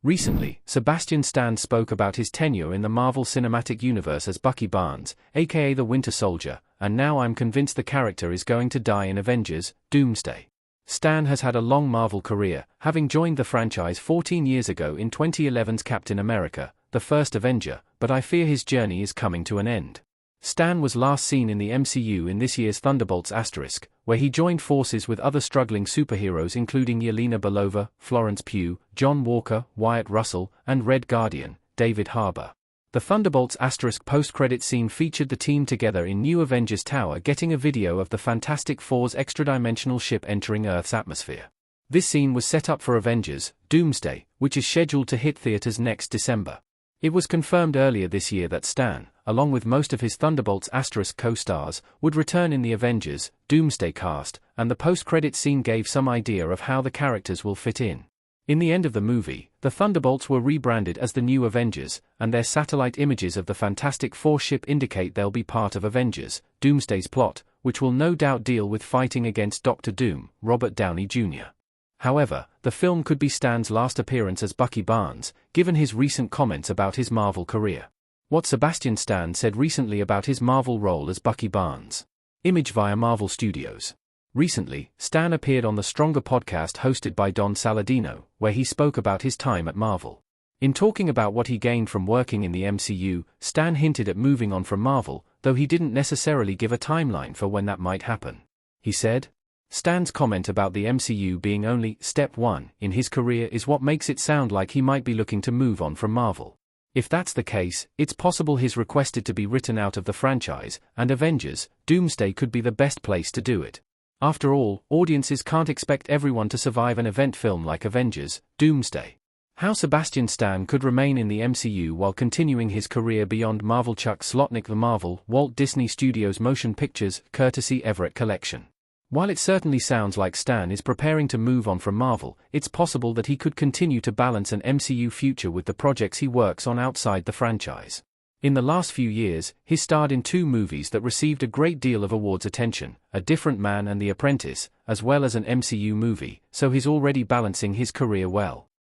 Recently, Sebastian Stan spoke about his tenure in the Marvel Cinematic Universe as Bucky Barnes, aka the Winter Soldier, and now I'm convinced the character is going to die in Avengers, Doomsday. Stan has had a long Marvel career, having joined the franchise 14 years ago in 2011's Captain America, the first Avenger, but I fear his journey is coming to an end. Stan was last seen in the MCU in this year's Thunderbolts*, where he joined forces with other struggling superheroes including Yelena Belova, Florence Pugh, John Walker, Wyatt Russell, and Red Guardian, David Harbour. The Thunderbolts*, post-credit scene featured the team together in New Avengers Tower getting a video of the Fantastic Four's extra-dimensional ship entering Earth's atmosphere. This scene was set up for Avengers, Doomsday, which is scheduled to hit theaters next December. It was confirmed earlier this year that Stan, along with most of his Thunderbolts*, co-stars, would return in the Avengers, Doomsday cast, and the post-credit scene gave some idea of how the characters will fit in. In the end of the movie, the Thunderbolts were rebranded as the New Avengers, and their satellite images of the Fantastic Four ship indicate they'll be part of Avengers, Doomsday's plot, which will no doubt deal with fighting against Dr. Doom, Robert Downey Jr. However, the film could be Stan's last appearance as Bucky Barnes, given his recent comments about his Marvel career. What Sebastian Stan said recently about his Marvel role as Bucky Barnes. Image via Marvel Studios. Recently, Stan appeared on the Stronger podcast hosted by Don Saladino, where he spoke about his time at Marvel. In talking about what he gained from working in the MCU, Stan hinted at moving on from Marvel, though he didn't necessarily give a timeline for when that might happen. He said, Stan's comment about the MCU being only step one in his career is what makes it sound like he might be looking to move on from Marvel. If that's the case, it's possible he's requested to be written out of the franchise, and Avengers, Doomsday could be the best place to do it. After all, audiences can't expect everyone to survive an event film like Avengers, Doomsday. How Sebastian Stan could remain in the MCU while continuing his career beyond Marvel. Chuck Slotnick, The Marvel, Walt Disney Studios Motion Pictures, courtesy Everett Collection. While it certainly sounds like Stan is preparing to move on from Marvel, it's possible that he could continue to balance an MCU future with the projects he works on outside the franchise. In the last few years, he starred in 2 movies that received a great deal of awards attention, A Different Man and The Apprentice, as well as an MCU movie, so he's already balancing his career well.